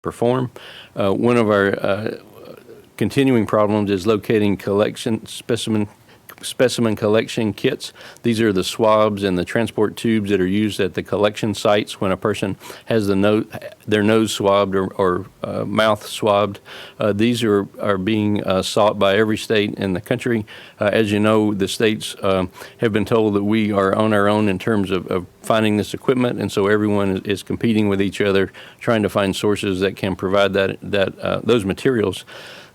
perform. One of our continuing problems is locating specimen collection kits. These are the swabs and the transport tubes that are used at the collection sites when a person has their nose swabbed or mouth swabbed. These are being sought by every state in the country. As you know, the states have been told that we are on our own in terms of finding this equipment, and so everyone is competing with each other, trying to find sources that can provide those materials.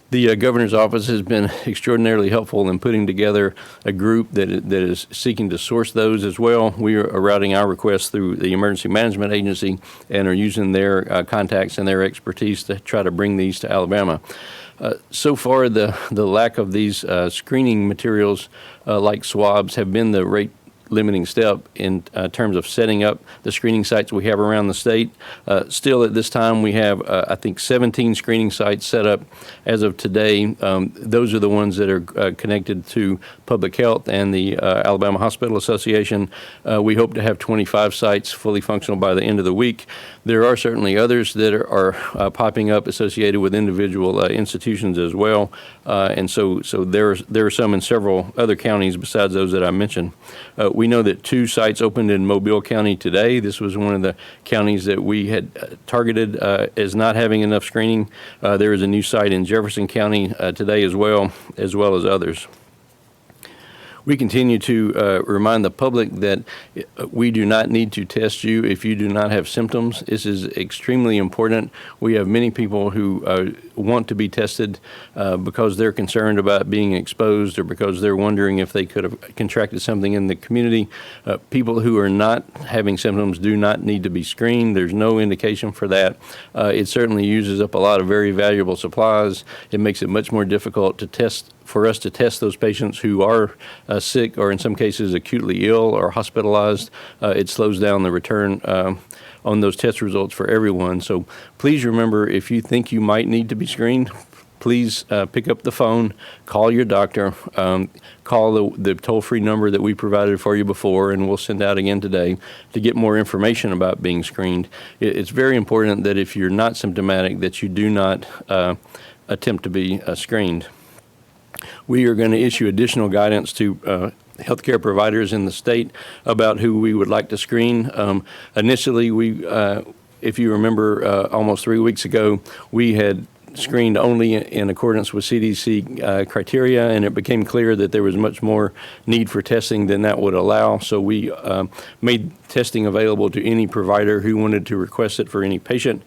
The governor's office has been extraordinarily helpful in putting together a group that is seeking to source those as well. We are routing our requests through the Emergency Management Agency and are using their contacts and their expertise to try to bring these to Alabama. So far, the lack of these screening materials like swabs have been the rate limiting step in terms of setting up the screening sites we have around the state. Still at this time, we have, I think, 17 screening sites set up as of today. Those are the ones that are connected to public health and the Alabama Hospital Association. We hope to have 25 sites fully functional by the end of the week. There are certainly others that are popping up associated with individual institutions as well. And so there are some in several other counties besides those that I mentioned. We know that 2 sites opened in Mobile County today. This was one of the counties that we had targeted as not having enough screening. There is a new site in Jefferson County today as well as others. We continue to remind the public that we do not need to test you if you do not have symptoms. This is extremely important. We have many people who want to be tested because they're concerned about being exposed or because they're wondering if they could have contracted something in the community. People who are not having symptoms do not need to be screened. There's no indication for that. It certainly uses up a lot of very valuable supplies. It makes it much more difficult for us to test those patients who are sick or in some cases acutely ill or hospitalized. It slows down the return on those test results for everyone. So please remember, if you think you might need to be screened, please pick up the phone, call your doctor, call the toll-free number that we provided for you before, and we'll send out again today to get more information about being screened. It's very important that if you're not symptomatic, that you do not attempt to be screened. We are going to issue additional guidance to healthcare providers in the state about who we would like to screen. Initially, if you remember, almost 3 weeks ago, we had screened only in accordance with CDC criteria, and it became clear that there was much more need for testing than that would allow. So we made testing available to any provider who wanted to request it for any patient.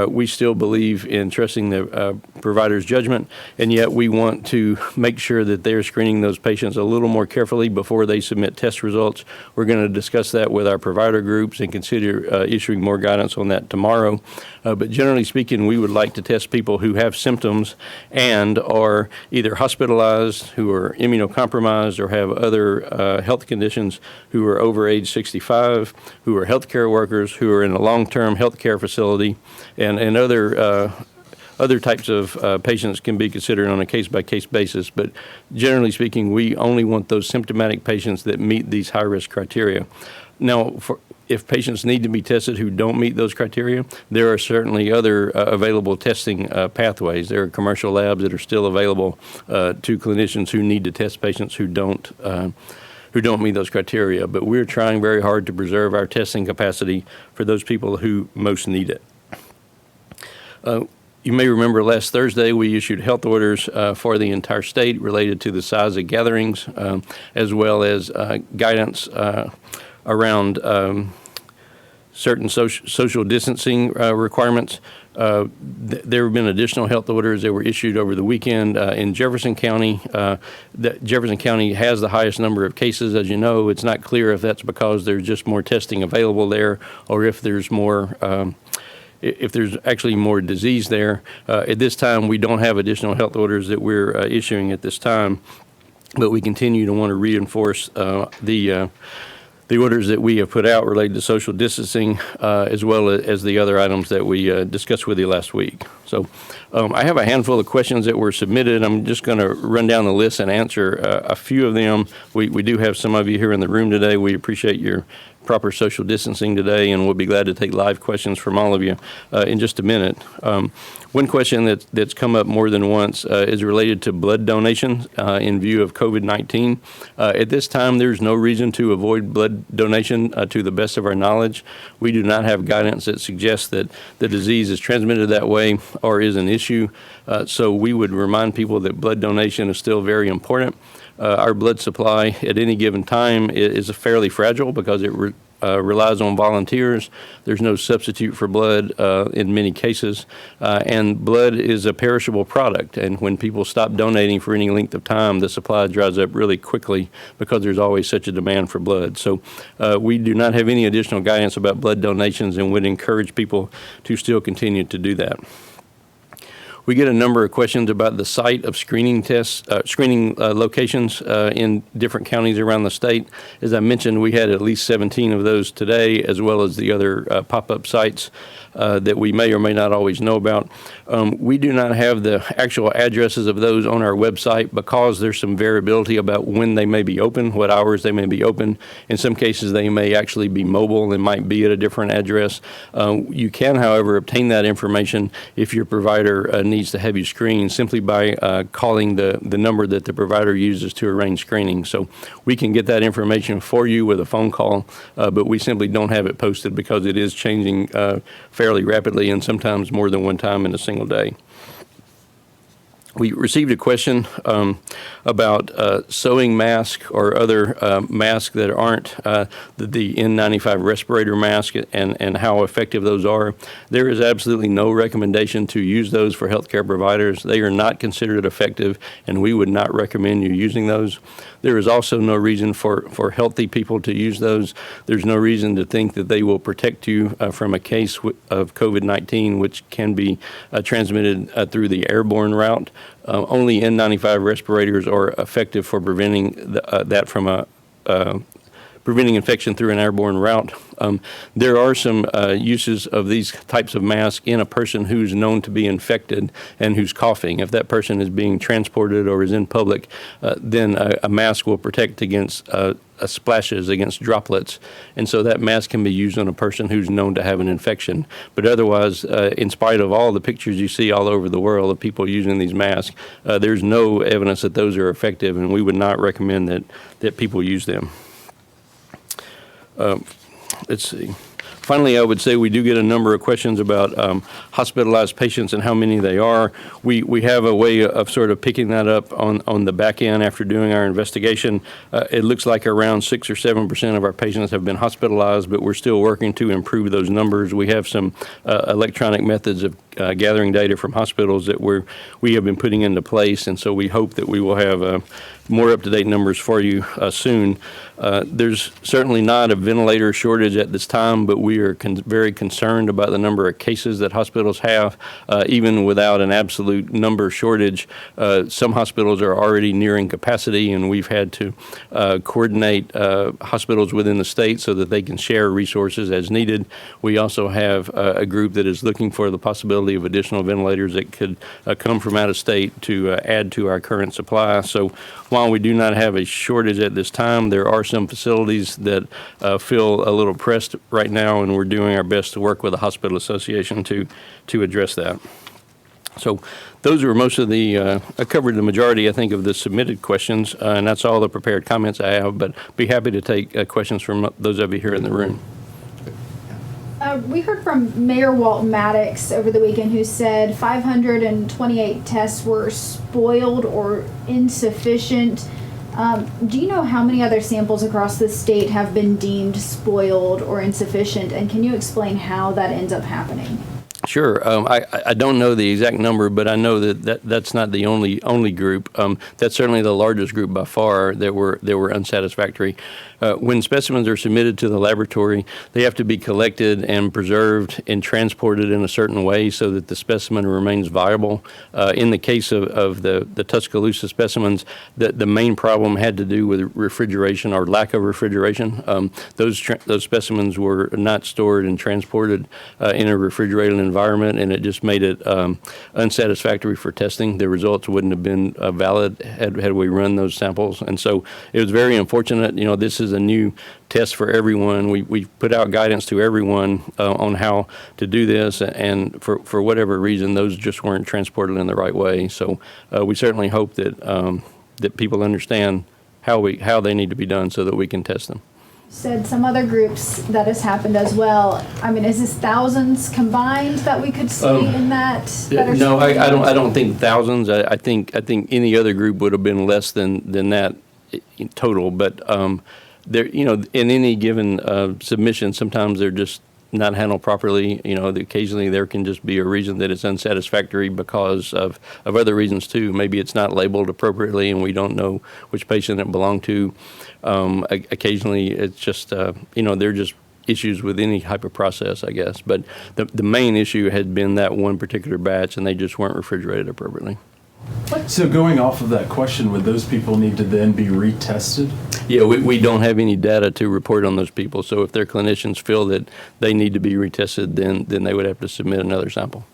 We still believe in trusting the provider's judgment, and yet we want to make sure that they're screening those patients a little more carefully before they submit test results. We're going to discuss that with our provider groups and consider issuing more guidance on that tomorrow. But generally speaking, we would like to test people who have symptoms and are either hospitalized, who are immunocompromised, or have other health conditions, who are over age 65, who are healthcare workers, who are in a long-term healthcare facility, and other types of patients can be considered on a case-by-case basis. But generally speaking, we only want those symptomatic patients that meet these high-risk criteria. Now, if patients need to be tested who don't meet those criteria, there are certainly other available testing pathways. There are commercial labs that are still available to clinicians who need to test patients who don't meet those criteria. But we're trying very hard to preserve our testing capacity for those people who most need it. You may remember last Thursday we issued health orders for the entire state related to the size of gatherings, as well as guidance around certain social distancing requirements. There have been additional health orders that were issued over the weekend in Jefferson County. Jefferson County has the highest number of cases. As you know, it's not clear if that's because there's just more testing available there or if there's actually more disease there. At this time, we don't have additional health orders that we're issuing at this time, but we continue to want to reinforce the orders that we have put out related to social distancing, as well as the other items that we discussed with you last week. So I have a handful of questions that were submitted. I'm just going to run down the list and answer a few of them. We do have some of you here in the room today. We appreciate your proper social distancing today, and we'll be glad to take live questions from all of you in just a minute. One question that's come up more than once is related to blood donations in view of COVID-19. At this time, there's no reason to avoid blood donation to the best of our knowledge. We do not have guidance that suggests that the disease is transmitted that way or is an issue. So we would remind people that blood donation is still very important. Our blood supply at any given time is fairly fragile because it relies on volunteers. There's no substitute for blood in many cases, and blood is a perishable product. And when people stop donating for any length of time, the supply dries up really quickly because there's always such a demand for blood. So we do not have any additional guidance about blood donations and would encourage people to still continue to do that. We get a number of questions about the site of screening tests, locations in different counties around the state. As I mentioned, we had at least 17 of those today, as well as the other pop-up sites that we may or may not always know about. We do not have the actual addresses of those on our website because there's some variability about when they may be open, what hours they may be open. In some cases, they may actually be mobile and might be at a different address. You can, however, obtain that information if your provider needs to have you screened simply by calling the number that the provider uses to arrange screening. So we can get that information for you with a phone call, but we simply don't have it posted because it is changing fairly rapidly and sometimes more than one time in a single day. We received a question about sewing masks or other masks that aren't the N95 respirator mask and how effective those are. There is absolutely no recommendation to use those for healthcare providers. They are not considered effective, and we would not recommend you using those. There is also no reason for healthy people to use those. There's no reason to think that they will protect you from a case of COVID-19, which can be transmitted through the airborne route. Only N95 respirators are effective for preventing that from preventing infection through an airborne route. There are some uses of these types of masks in a person who's known to be infected and who's coughing. If that person is being transported or is in public, then a mask will protect against splashes, against droplets. And so that mask can be used on a person who's known to have an infection. But otherwise, in spite of all the pictures you see all over the world of people using these masks, there's no evidence that those are effective, and we would not recommend that people use them. Let's see. Finally, I would say we do get a number of questions about hospitalized patients and how many they are. We have a way of sort of picking that up on the back end after doing our investigation. It looks like around 6 or 7% of our patients have been hospitalized, but we're still working to improve those numbers. We have some electronic methods of gathering data from hospitals that we have been putting into place, and so we hope that we will have more up-to-date numbers for you soon. There's certainly not a ventilator shortage at this time, but we are very concerned about the number of cases that hospitals have. Even without an absolute number shortage, some hospitals are already nearing capacity, and we've had to coordinate hospitals within the state so that they can share resources as needed. We also have a group that is looking for the possibility of additional ventilators that could come from out of state to add to our current supply. So while we do not have a shortage at this time, there are some facilities that feel a little pressed right now, and we're doing our best to work with the hospital association to address that. So those are most of I covered the majority, I think, of the submitted questions, and that's all the prepared comments I have, but be happy to take questions from those of you here in the room. We heard from Mayor Walt Maddox over the weekend, who said 528 tests were spoiled or insufficient. Do you know how many other samples across the state have been deemed spoiled or insufficient, and can you explain how that ends up happening? Sure. I don't know the exact number, but I know that's not the only group. That's certainly the largest group by far that were unsatisfactory. When specimens are submitted to the laboratory, they have to be collected and preserved and transported in a certain way so that the specimen remains viable. In the case of the Tuscaloosa specimens, the main problem had to do with refrigeration or lack of refrigeration. Those specimens were not stored and transported in a refrigerated environment environment, and it just made it unsatisfactory for testing. The results wouldn't have been valid had we run those samples. And so it was very unfortunate. This is a new test for everyone. We put out guidance to everyone on how to do this, and for whatever reason, those just weren't transported in the right way. So we certainly hope that people understand how they need to be done so that we can test them. Said some other groups that has happened as well. I mean, is this thousands combined that we could see in that? No, I don't think thousands. I think any other group would have been less than that in total. But there, in any given submission, sometimes they're just not handled properly. Occasionally there can just be a reason that it's unsatisfactory because of other reasons too. Maybe it's not labeled appropriately and we don't know which patient it belonged to. Occasionally it's just, they're just issues with any type of process, I guess. But the main issue had been that one particular batch, and they just weren't refrigerated appropriately. So going off of that question, would those people need to then be retested? Yeah, we don't have any data to report on those people. So if their clinicians feel that they need to be retested, then they would have to submit another sample.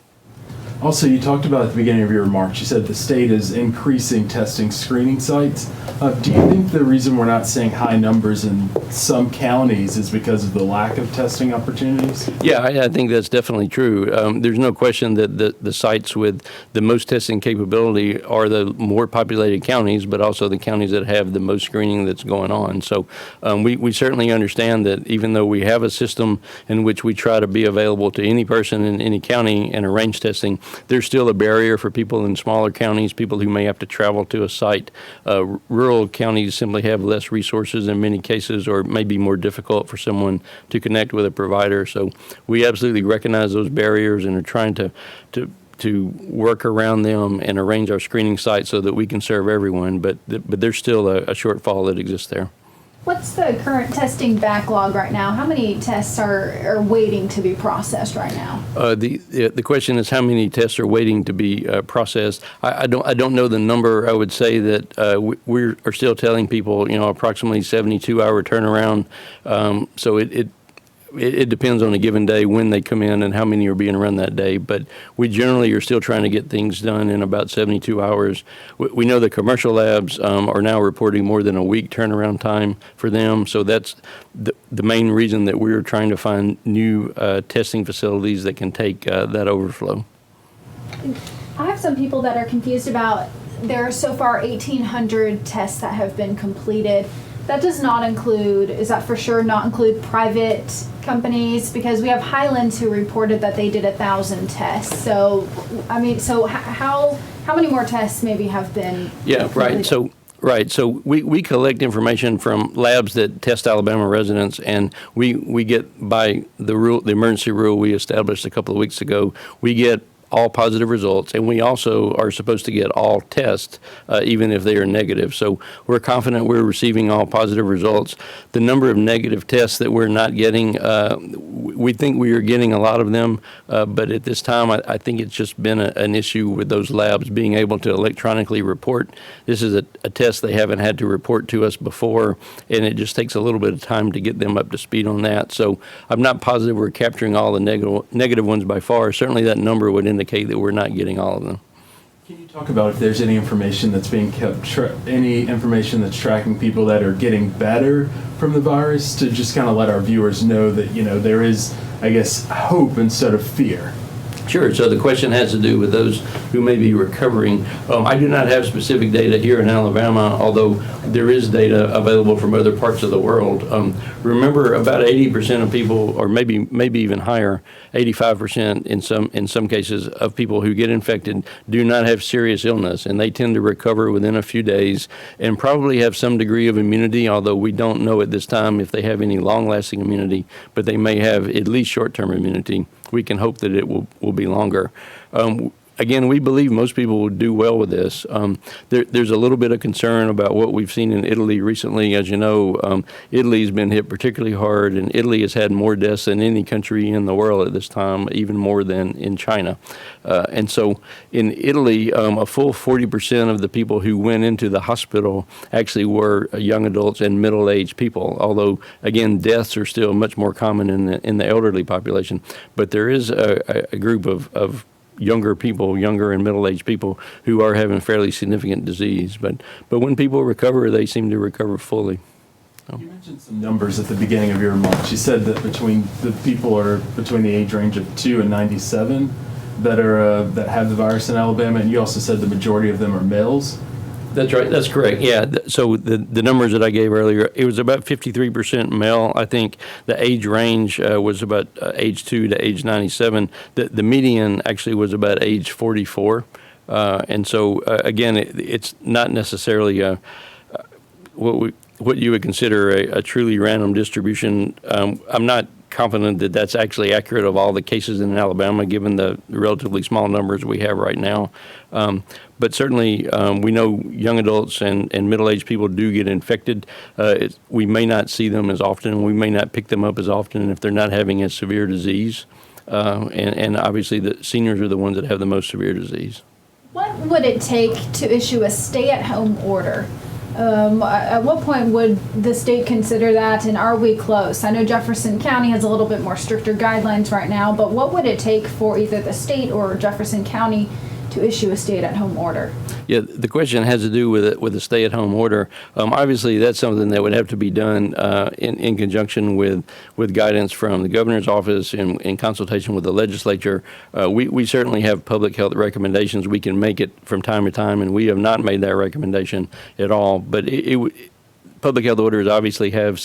Also, you talked about at the beginning of your remarks, you said the state is increasing testing screening sites. Do you think the reason we're not seeing high numbers in some counties is because of the lack of testing opportunities? Yeah, I think that's definitely true. There's no question that the sites with the most testing capability are the more populated counties, but also the counties that have the most screening that's going on. So we certainly understand that even though we have a system in which we try to be available to any person in any county and arrange testing, there's still a barrier for people in smaller counties, people who may have to travel to a site. Rural counties simply have less resources in many cases, or may be more difficult for someone to connect with a provider. So we absolutely recognize those barriers and are trying to work around them and arrange our screening sites so that we can serve everyone. But there's still a shortfall that exists there. What's the current testing backlog right now? How many tests are waiting to be processed right now? The question is how many tests are waiting to be processed. I don't know the number. I would say that we are still telling people approximately 72-hour turnaround. So it depends on a given day when they come in and how many are being run that day. But we generally are still trying to get things done in about 72 hours. We know the commercial labs are now reporting more than a week turnaround time for them. So that's the main reason that we're trying to find new testing facilities that can take that overflow. I have some people that are confused about, there are so far 1,800 tests that have been completed. That does not include, is that for sure not include private companies? Because we have Highlands who reported that they did 1,000 tests. So, I mean, so how many more tests maybe have been completed? Right. So we collect information from labs that test Alabama residents, and we get by the emergency rule we established a couple of weeks ago, we get all positive results, and we also are supposed to get all tests, even if they are negative. So we're confident we're receiving all positive results. The number of negative tests that we're not getting, we think we are getting a lot of them, but at this time, I think it's just been an issue with those labs being able to electronically report. This is a test they haven't had to report to us before, and it just takes a little bit of time to get them up to speed on that. So I'm not positive we're capturing all the negative ones by far. Certainly that number would indicate that we're not getting all of them. Can you talk about if there's any information that's being kept, any information that's tracking people that are getting better from the virus, to just kind of let our viewers know that, there is, I guess, hope instead of fear? Sure. So the question has to do with those who may be recovering. I do not have specific data here in Alabama, although there is data available from other parts of the world. Remember, about 80% of people, or maybe even higher, 85% in some cases of people who get infected do not have serious illness, and they tend to recover within a few days and probably have some degree of immunity, although we don't know at this time if they have any long-lasting immunity, but they may have at least short-term immunity. We can hope that it will be longer. again, we believe most people will do well with this. There's a little bit of concern about what we've seen in Italy recently. As you know, Italy's been hit particularly hard, and Italy has had more deaths than any country in the world at this time, even more than in China. And so in Italy, a full 40% of the people who went into the hospital actually were young adults and middle-aged people, although, again, deaths are still much more common in the elderly population. But there is a group of younger people, younger and middle-aged people, who are having fairly significant disease. But when people recover, they seem to recover fully. You mentioned some numbers at the beginning of your remarks. You said that between the age range of 2 and 97 that have the virus in Alabama, and you also said the majority of them are males. That's right. That's correct. Yeah. So the numbers that I gave earlier, it was about 53% male. I think the age range was about age 2 to age 97. The median actually was about age 44. And so, again, it's not necessarily what you would consider a truly random distribution. I'm not confident that that's actually accurate of all the cases in Alabama, given the relatively small numbers we have right now. But certainly, we know young adults and middle-aged people do get infected. We may not see them as often. We may not pick them up as often if they're not having a severe disease. And obviously, the seniors are the ones that have the most severe disease. What would it take to issue a stay-at-home order? At what point would the state consider that, and are we close? I know Jefferson County has a little bit more stricter guidelines right now, but what would it take for either the state or Jefferson County to issue a stay-at-home order? Yeah, the question has to do with a stay-at-home order. Obviously, that's something that would have to be done in conjunction with guidance from the governor's office in consultation with the legislature. We certainly have public health recommendations. We can make it from time to time, and we have not made that recommendation at all. But public health orders obviously have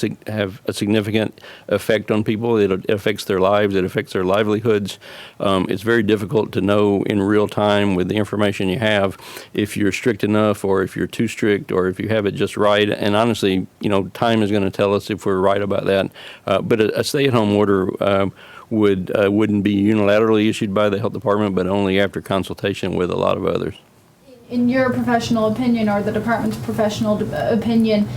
a significant effect on people. It affects their lives. It affects their livelihoods. It's very difficult to know in real time with the information you have if you're strict enough or if you're too strict or if you have it just right. And honestly, time is going to tell us if we're right about that. But a stay-at-home order wouldn't be unilaterally issued by the health department, but only after consultation with a lot of others. In your professional opinion, or the department's professional opinion,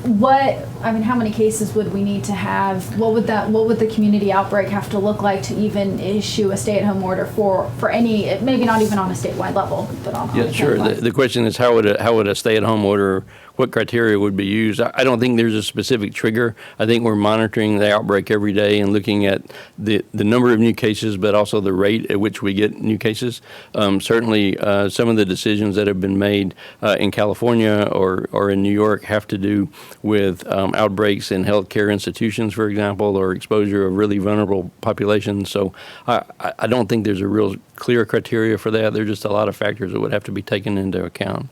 how many cases would we need to have? What would the community outbreak have to look like to even issue a stay-at-home order for any, maybe not even on a statewide level, but on Yeah, sure. The question is how would a stay-at-home order, what criteria would be used? I don't think there's a specific trigger. I think we're monitoring the outbreak every day and looking at the number of new cases, but also the rate at which we get new cases. Certainly, some of the decisions that have been made in California or in New York have to do with outbreaks in healthcare institutions, for example, or exposure of really vulnerable populations. So I don't think there's a real clear criteria for that. There are just a lot of factors that would have to be taken into account.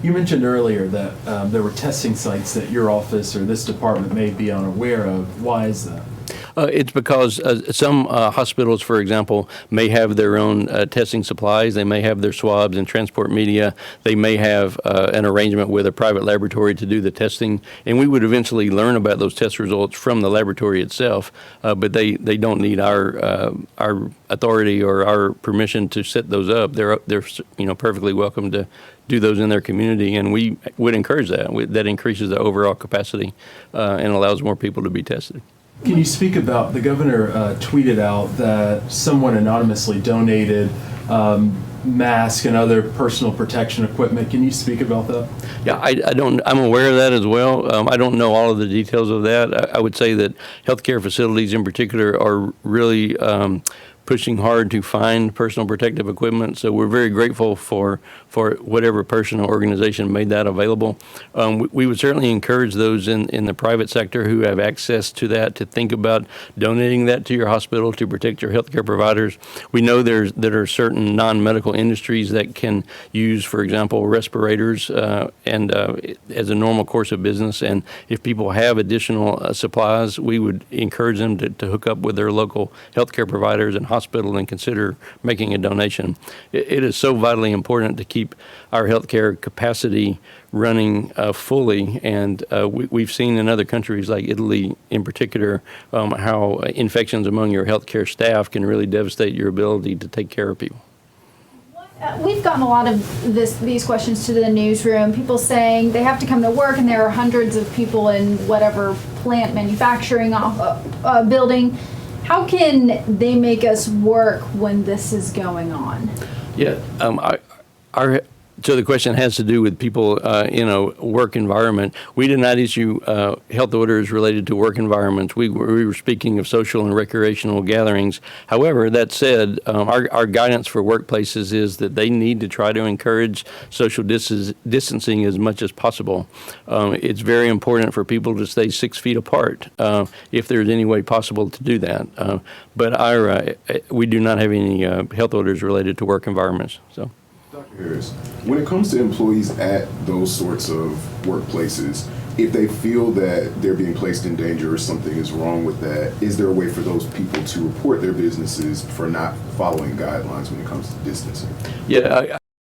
You mentioned earlier that there were testing sites that your office or this department may be unaware of. Why is that? It's because some hospitals, for example, may have their own testing supplies. They may have their swabs and transport media. They may have an arrangement with a private laboratory to do the testing. And we would eventually learn about those test results from the laboratory itself. But they don't need our authority or our permission to set those up. They're perfectly welcome to do those in their community, and we would encourage that. That increases the overall capacity and allows more people to be tested. Can you speak about, the governor tweeted out that someone anonymously donated masks and other personal protection equipment. Can you speak about that? Yeah, I'm aware of that as well. I don't know all of the details of that. I would say that healthcare facilities in particular are really pushing hard to find personal protective equipment. So we're very grateful for whatever person or organization made that available. We would certainly encourage those in the private sector who have access to that to think about donating that to your hospital to protect your healthcare providers. We know there are certain non-medical industries that can use, for example, respirators and as a normal course of business. And if people have additional supplies, we would encourage them to hook up with their local healthcare providers and hospital and consider making a donation. It is so vitally important to keep our healthcare capacity running fully, and we've seen in other countries like Italy in particular how infections among your healthcare staff can really devastate your ability to take care of people. We've gotten a lot of these questions to the newsroom. People saying they have to come to work, and there are hundreds of people in whatever plant manufacturing building. How can they make us work when this is going on? Yeah, so the question has to do with people in a work environment. We did not issue health orders related to work environments. We were speaking of social and recreational gatherings. However, that said, our guidance for workplaces is that they need to try to encourage social distancing as much as possible. It's very important for people to stay 6 feet apart if there's any way possible to do that. But we do not have any health orders related to work environments. So. Dr. Harris, when it comes to employees at those sorts of workplaces, if they feel that they're being placed in danger or something is wrong with that, is there a way for those people to report their businesses for not following guidelines when it comes to distancing? Yeah,